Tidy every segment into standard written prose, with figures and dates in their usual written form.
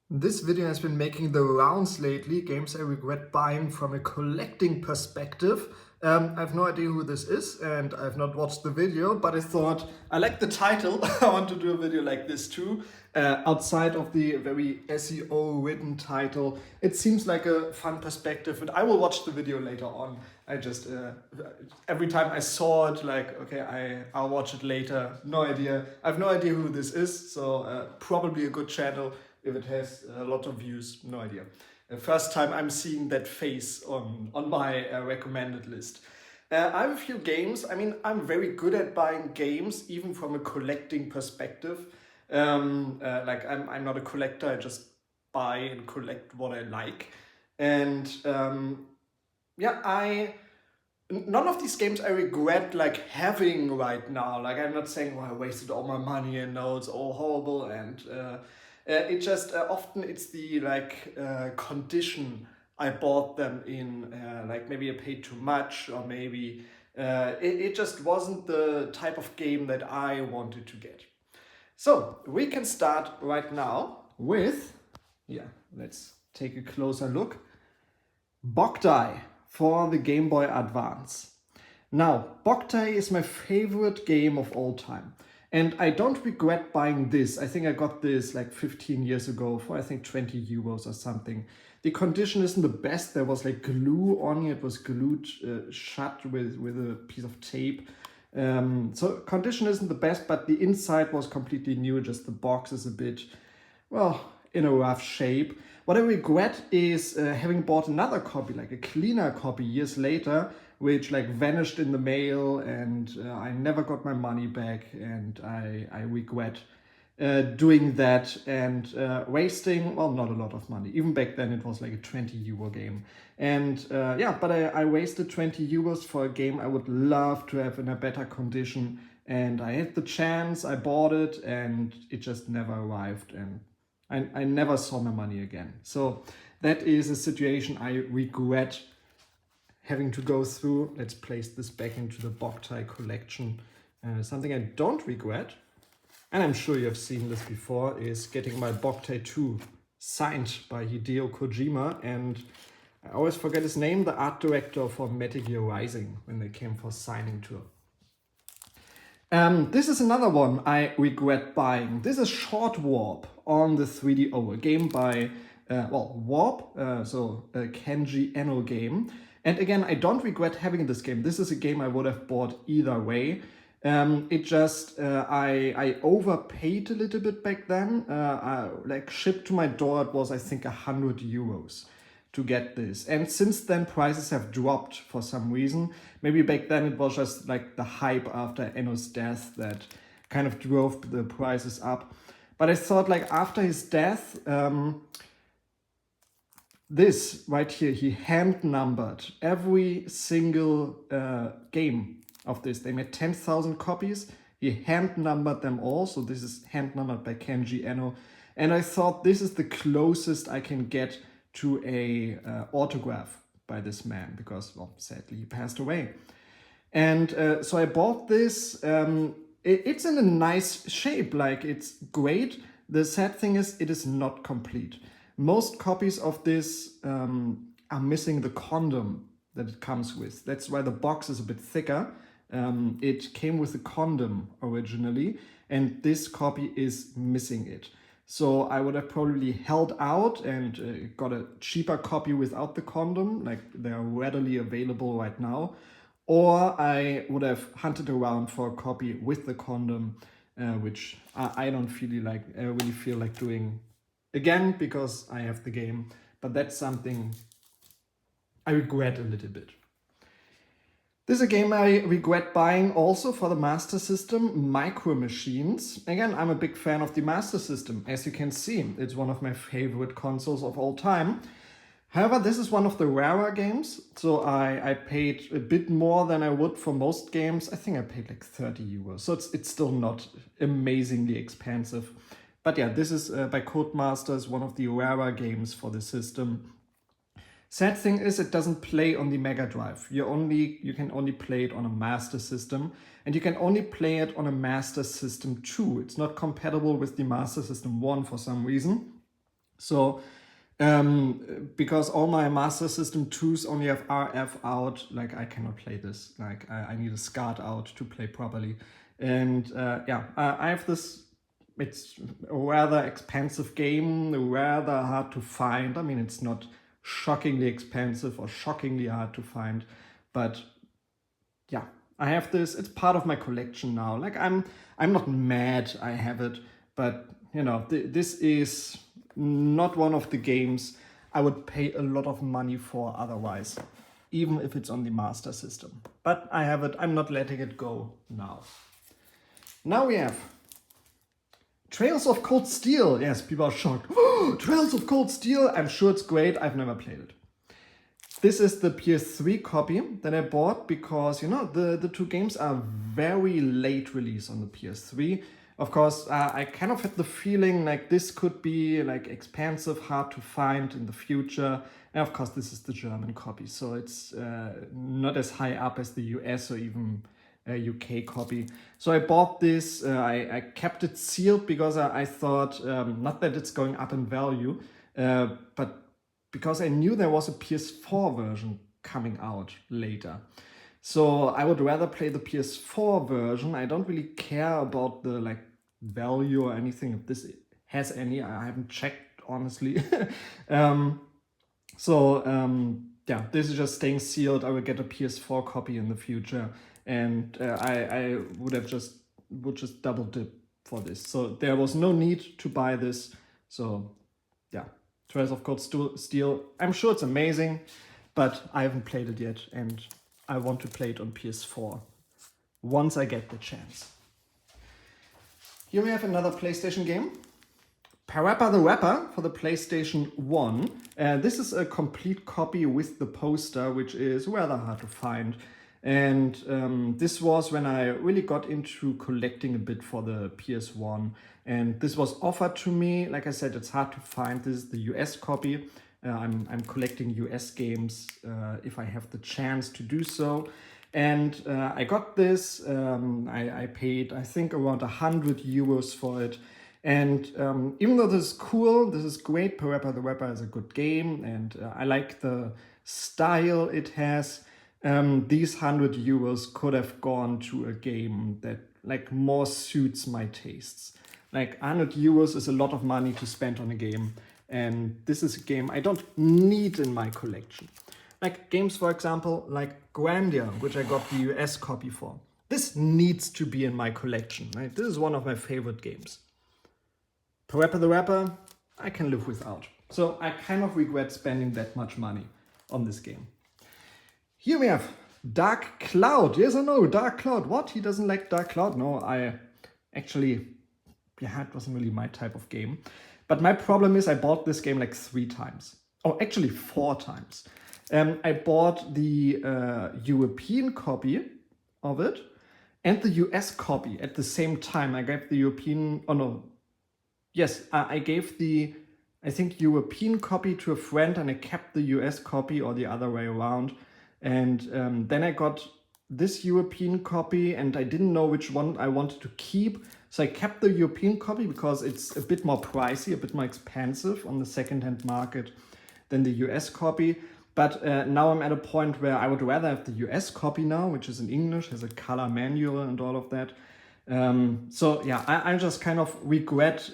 This video has been making the rounds lately, games I regret buying from a collecting perspective. I have no idea who this is and I've not watched the video, but I thought I like the title. I want to do a video like this too. Outside of the very SEO written title, it seems like a fun perspective and I will watch the video later on. I just, every time I saw it, like, okay, I'll watch it later. No idea. I have no idea who this is, so probably a good channel. If it has a lot of views, no idea. The first time I'm seeing that face on my recommended list. I have a few games. I mean, I'm very good at buying games, even from a collecting perspective. I'm not a collector, I just buy and collect what I like. And none of these games I regret like having right now. Like I'm not saying, well, I wasted all my money and now it's all horrible and it just often it's the condition I bought them in. Like maybe I paid too much, or maybe it just wasn't the type of game that I wanted to get. So we can start right now with, let's take a closer look. Bocce for the Game Boy Advance. Now, Bocce is my favorite game of all time. And I don't regret buying this. I think I got this like 15 years ago for I think 20 euros or something. The condition isn't the best. There was like glue on it. It was glued shut with a piece of tape. So condition isn't the best, but the inside was completely new. Just the box is a bit, well, in a rough shape. What I regret is having bought another copy, like a cleaner copy years later, which like vanished in the mail, and I never got my money back, and I regret doing that and wasting, well, not a lot of money. Even back then it was like a 20 euro game. And but I wasted 20 euros for a game I would love to have in a better condition. And I had the chance, I bought it, and it just never arrived. And I never saw my money again. So that is a situation I regret having to go through. Let's place this back into the Bocce collection. Something I don't regret, and I'm sure you have seen this before, is getting my Bocce 2 signed by Hideo Kojima. And I always forget his name, the art director for Metal Gear Rising, when they came for signing tour. This is another one I regret buying. This is Short Warp on the 3DO, a game by, Warp, a Kenji Eno game. And again, I don't regret having this game. This is a game I would have bought either way. I overpaid a little bit back then. Shipped to my door, it was I think 100 euros to get this. And since then prices have dropped for some reason. Maybe back then it was just like the hype after Eno's death that kind of drove the prices up. But I thought like after his death, this right here, he hand numbered every single game of this. They made 10,000 copies. He hand numbered them all. So this is hand numbered by Kenji Eno. And I thought this is the closest I can get to a autograph by this man, because, well, sadly he passed away. And so I bought this. It's in a nice shape, like it's great. The sad thing is it is not complete. Most copies of this are missing the condom that it comes with. That's why the box is a bit thicker. It came with a condom originally, and this copy is missing it. So I would have probably held out and got a cheaper copy without the condom, like they're readily available right now. Or I would have hunted around for a copy with the condom, which I don't really feel like doing again because I have the game. But that's something I regret a little bit. This is a game I regret buying also for the Master System, Micro Machines. Again, I'm a big fan of the Master System. As you can see, it's one of my favorite consoles of all time. However, this is one of the rarer games, so I paid a bit more than I would for most games. I think I paid like 30 euros, so it's still not amazingly expensive. But yeah, this is by Codemasters, one of the rarer games for the system. Sad thing is it doesn't play on the Mega Drive. You can only play it on a Master System, and you can only play it on a Master System 2. It's not compatible with the Master System 1 for some reason. So because all my Master System 2s only have RF out, like I cannot play this. Like I need a SCART out to play properly. And yeah, I have this, it's a rather expensive game, rather hard to find. I mean, it's not shockingly expensive or shockingly hard to find, but yeah, I have this. It's part of my collection now. Like I'm not mad I have it, but you know, this is not one of the games I would pay a lot of money for otherwise, even if it's on the Master System. But I have it. I'm not letting it go now. Now we have Trails of Cold Steel. Yes, people are shocked. Trails of Cold Steel. I'm sure it's great. I've never played it. This is the PS3 copy that I bought because, you know, the two games are very late release on the PS3. Of course, I kind of had the feeling like this could be like expensive, hard to find in the future. And of course, this is the German copy, so it's not as high up as the US or even UK copy. So I bought this, I kept it sealed because I thought, not that it's going up in value, but because I knew there was a PS4 version coming out later. So I would rather play the PS4 version. I don't really care about the like value or anything, if this has any. I haven't checked, honestly. Yeah, this is just staying sealed. I will get a PS4 copy in the future, and I would just double dip for this. So there was no need to buy this. So yeah, Trails of Cold Steel. I'm sure it's amazing, but I haven't played it yet, and I want to play it on PS4 once I get the chance. Here we have another PlayStation game, PaRappa the Rapper for the PlayStation 1. This is a complete copy with the poster, which is rather hard to find. And this was when I really got into collecting a bit for the PS1. And this was offered to me. Like I said, it's hard to find. This is the US copy. I'm collecting US games if I have the chance to do so. And I got this. I paid, I think, around 100 euros for it. And even though this is cool, this is great, PaRappa the Rapper is a good game, and I like the style it has. These 100 euros could have gone to a game that like more suits my tastes. Like 100 euros is a lot of money to spend on a game, and this is a game I don't need in my collection. Like games, for example, like Grandia, which I got the US copy for. This needs to be in my collection, right? This is one of my favorite games. PaRappa the Rapper, I can live without. So I kind of regret spending that much money on this game. Here we have Dark Cloud. Yes or no? Dark Cloud. What? He doesn't like Dark Cloud? No, I actually, yeah, it wasn't really my type of game. But my problem is I bought this game like 3 times. Oh, actually 4 times. I bought the European copy of it and the US copy at the same time. I gave the European, oh no, yes, I gave the, I think, European copy to a friend and I kept the US copy, or the other way around. And then I got this European copy and I didn't know which one I wanted to keep. So I kept the European copy because it's a bit more pricey, a bit more expensive on the second-hand market than the US copy. But now I'm at a point where I would rather have the US copy now, which is in English, has a color manual and all of that. So yeah, I just kind of regret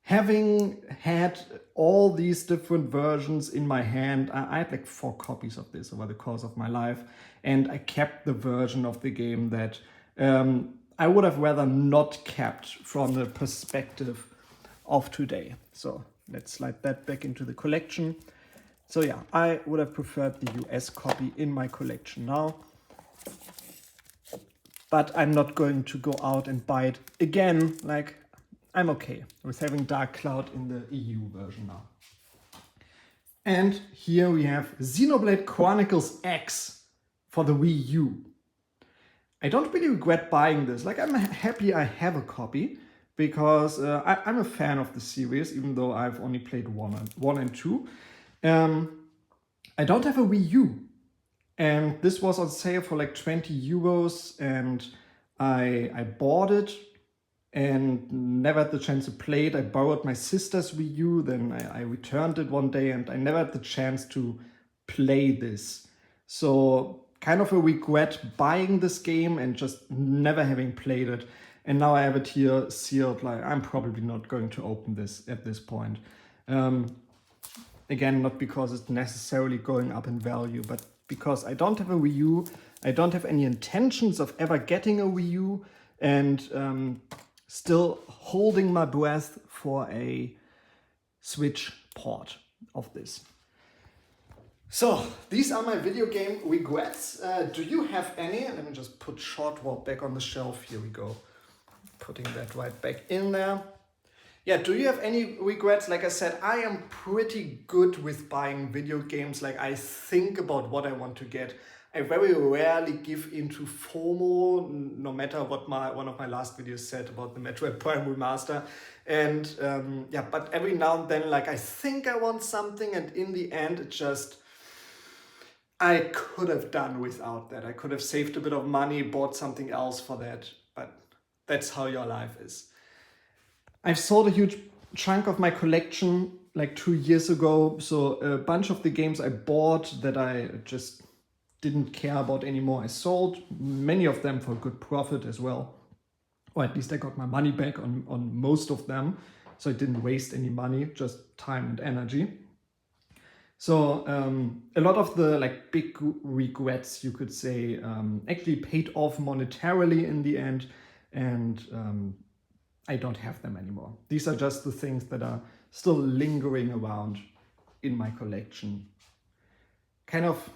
having had all these different versions in my hand. I had like 4 copies of this over the course of my life, and I kept the version of the game that I would have rather not kept from the perspective of today. So let's slide that back into the collection. So yeah, I would have preferred the US copy in my collection now. But I'm not going to go out and buy it again. Like, I'm okay with having Dark Cloud in the EU version now. And here we have Xenoblade Chronicles X for the WiiU. I don't really regret buying this. Like, I'm happy I have a copy because I'm a fan of the series, even though I've only played 1 and 2. I don't have a WiiU. And this was on sale for like 20 euros, and I bought it. and never had the chance to play it. I borrowed my sister's Wii U, then I returned it one day, and I never had the chance to play this. So kind of a regret buying this game and just never having played it. And now I have it here sealed, like I'm probably not going to open this at this point. Again, not because it's necessarily going up in value, but because I don't have a Wii U, I don't have any intentions of ever getting a Wii U, and still holding my breath for a Switch port of this. So, these are my video game regrets. Do you have any? Let me just put Short Warp back on the shelf. Here we go. Putting that right back in there. Yeah, do you have any regrets? Like I said, I am pretty good with buying video games. Like, I think about what I want to get. I very rarely give into FOMO, no matter what one of my last videos said about the Metroid Prime Remaster. And yeah, but every now and then, like, I think I want something, and in the end, it just... I could have done without that. I could have saved a bit of money, bought something else for that, but that's how your life is. I've sold a huge chunk of my collection like 2 years ago, so a bunch of the games I bought that I just didn't care about anymore, I sold. Many of them for good profit as well, or at least I got my money back on most of them, so I didn't waste any money, just time and energy. So a lot of the like big regrets, you could say, actually paid off monetarily in the end, and I don't have them anymore. These are just the things that are still lingering around in my collection. Kind of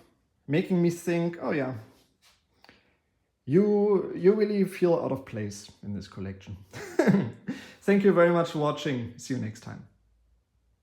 making me think, oh yeah, you really feel out of place in this collection. Thank you very much for watching. See you next time.